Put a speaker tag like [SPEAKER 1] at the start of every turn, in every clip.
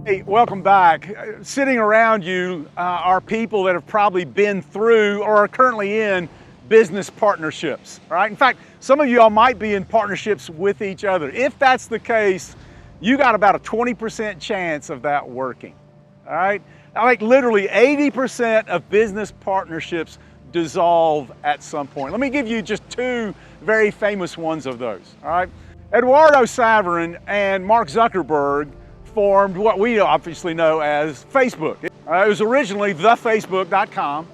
[SPEAKER 1] Hey, welcome back. Sitting around you are people that have probably been through or are currently in business partnerships, right? In fact, some of y'all might be in partnerships with each other. If that's the case, you got about a 20% chance of that working, all right? Like literally 80% of business partnerships dissolve at some point. Let me give you just two very famous ones of those, all right? Eduardo Saverin and Mark Zuckerberg formed what we obviously know as Facebook. It was originally thefacebook.com,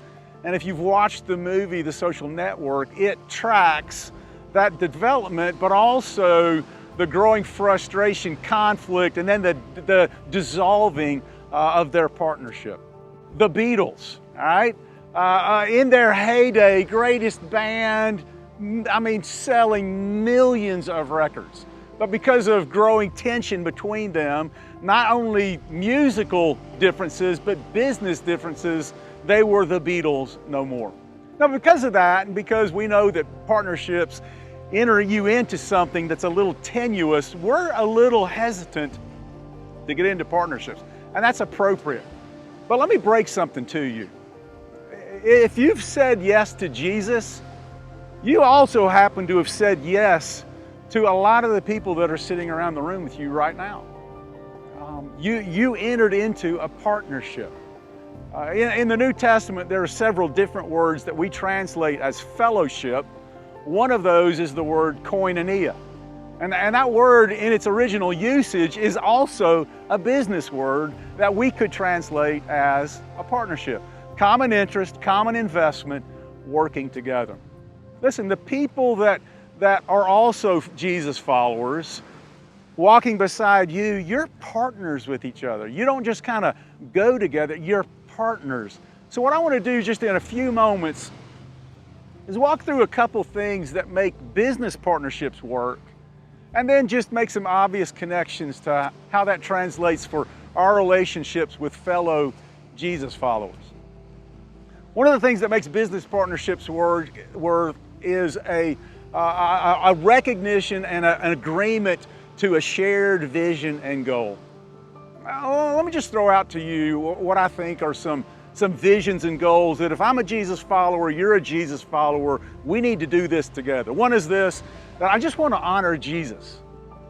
[SPEAKER 1] and if you've watched the movie The Social Network, it tracks that development, but also the growing frustration, conflict, and then the dissolving of their partnership. The Beatles, all right? In their heyday, greatest band, selling millions of records. But because of growing tension between them, not only musical differences, but business differences, they were the Beatles no more. Now, because of that, and because we know that partnerships enter you into something that's a little tenuous, we're a little hesitant to get into partnerships, and that's appropriate. But let me break something to you. If you've said yes to Jesus, you also happen to have said yes to a lot of the people that are sitting around the room with you right now. You entered into a partnership. In the New Testament, there are several different words that we translate as fellowship. One of those is the word koinonia. And that word in its original usage is also a business word that we could translate as a partnership. Common interest, common investment, working together. Listen, the people that are also Jesus followers, walking beside you, you're partners with each other. You don't just kind of go together, you're partners. So what I want to do just in a few moments is walk through a couple things that make business partnerships work, and then just make some obvious connections to how that translates for our relationships with fellow Jesus followers. One of the things that makes business partnerships work is a recognition and an agreement to a shared vision and goal. Let me just throw out to you what I think are some visions and goals that if I'm a Jesus follower, you're a Jesus follower, we need to do this together. One is this, that I just want to honor Jesus.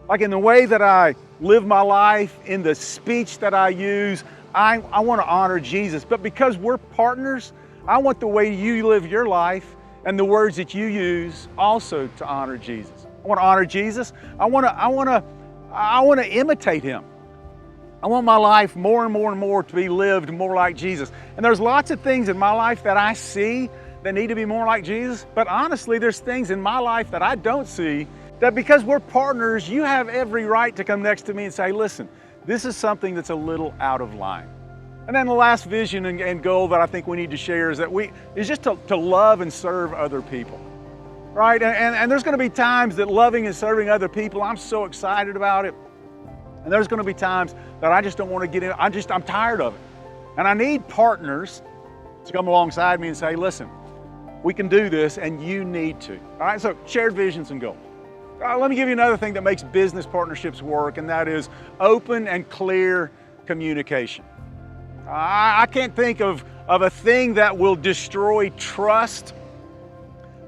[SPEAKER 1] Like in the way that I live my life, in the speech that I use, I want to honor Jesus. But because we're partners, I want the way you live your life and the words that you use also to honor Jesus. I want to honor Jesus. I want to imitate him. I want my life more and more and more to be lived more like Jesus. And there's lots of things in my life that I see that need to be more like Jesus. But honestly, there's things in my life that I don't see that because we're partners, you have every right to come next to me and say, listen, this is something that's a little out of line. And then the last vision and goal that I think we need to share is just to love and serve other people, right? And there's going to be times that loving and serving other people, I'm so excited about it. And there's going to be times that I just don't want to get in. I'm tired of it. And I need partners to come alongside me and say, listen, we can do this and you need to. All right, so shared visions and goals. Let me give you another thing that makes business partnerships work, and that is open and clear communication. I can't think of a thing that will destroy trust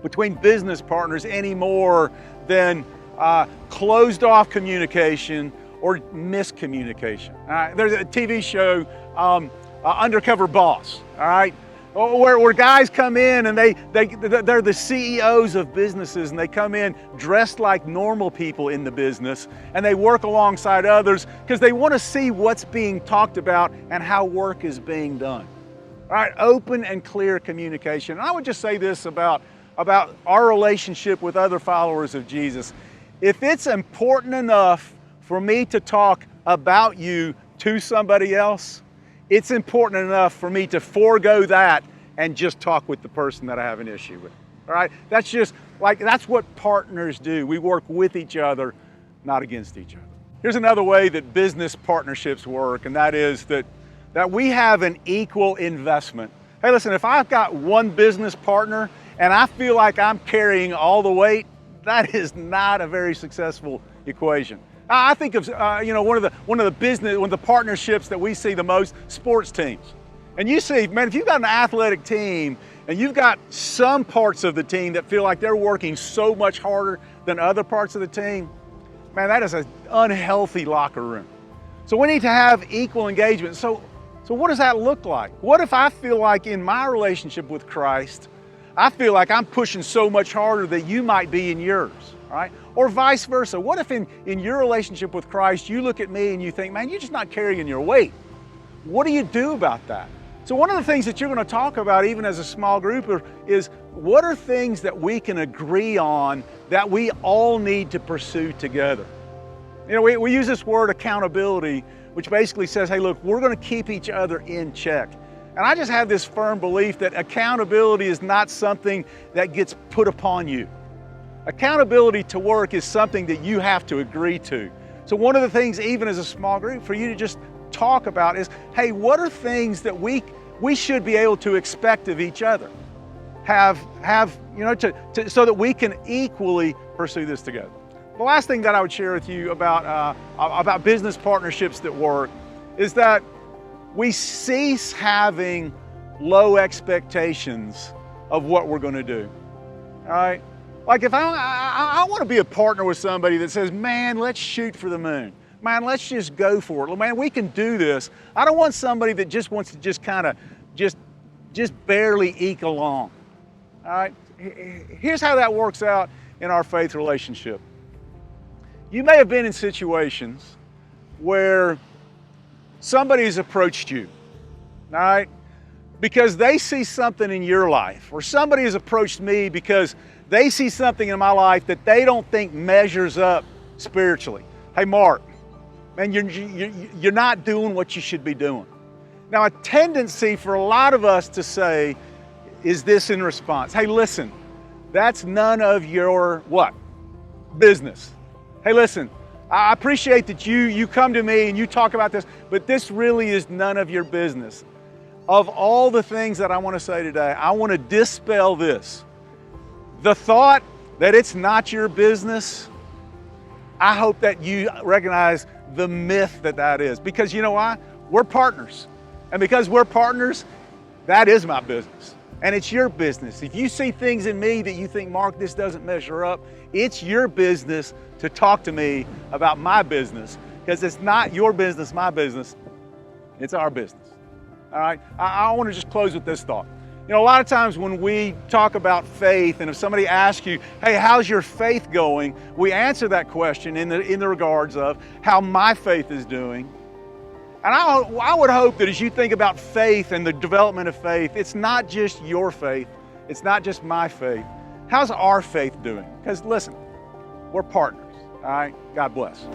[SPEAKER 1] between business partners any more than closed off communication or miscommunication. All right? There's a TV show, Undercover Boss, all right? Where guys come in and they're the CEOs of businesses, and they come in dressed like normal people in the business, and they work alongside others because they want to see what's being talked about and how work is being done. All right, open and clear communication. And I would just say this about our relationship with other followers of Jesus. If it's important enough for me to talk about you to somebody else, it's important enough for me to forego that and just talk with the person that I have an issue with. All right? That's what partners do. We work with each other, not against each other. Here's another way that business partnerships work, and that is that we have an equal investment. Hey, listen, if I've got one business partner and I feel like I'm carrying all the weight, that is not a very successful equation. I think of one of the partnerships that we see the most, sports teams. And you see, man, if you've got an athletic team and you've got some parts of the team that feel like they're working so much harder than other parts of the team, man, that is an unhealthy locker room. So we need to have equal engagement. So what does that look like? What if I feel like in my relationship with Christ, I feel like I'm pushing so much harder that you might be in yours, all right? Or vice versa. What if in your relationship with Christ, you look at me and you think, man, you're just not carrying your weight? What do you do about that? So one of the things that you're going to talk about, even as a small group, is what are things that we can agree on that we all need to pursue together? You know, we use this word accountability, which basically says, hey, look, we're going to keep each other in check. And I just have this firm belief that accountability is not something that gets put upon you. Accountability to work is something that you have to agree to. So one of the things, even as a small group, for you to just talk about is, hey, what are things that we should be able to expect of each other? So that we can equally pursue this together. The last thing that I would share with you about business partnerships that work is that we cease having low expectations of what we're going to do. All right? Like if I want to be a partner with somebody that says, man, let's shoot for the moon. Man, let's just go for it. Man, we can do this. I don't want somebody that just wants to just kind of just barely eke along. All right? Here's how that works out in our faith relationship. You may have been in situations where somebody's approached you, all right, because they see something in your life, or somebody has approached me because they see something in my life that they don't think measures up spiritually. Hey, Mark, man, you're not doing what you should be doing. Now, a tendency for a lot of us to say is this in response. Hey, listen, that's none of your what? Business. Hey, listen, I appreciate that you come to me and you talk about this, but this really is none of your business. Of all the things that I want to say today, I want to dispel this. The thought that it's not your business, I hope that you recognize the myth that is. Because you know why? We're partners. And because we're partners, that is my business. And it's your business. If you see things in me that you think, Mark, this doesn't measure up, it's your business to talk to me about my business, because it's not your business, my business, it's our business. All right? I want to just close with this thought. You know, a lot of times when we talk about faith, and if somebody asks you, hey, how's your faith going? We answer that question in the regards of how my faith is doing. And I would hope that as you think about faith and the development of faith, it's not just your faith, it's not just my faith. How's our faith doing? Because listen, we're partners, all right? God bless.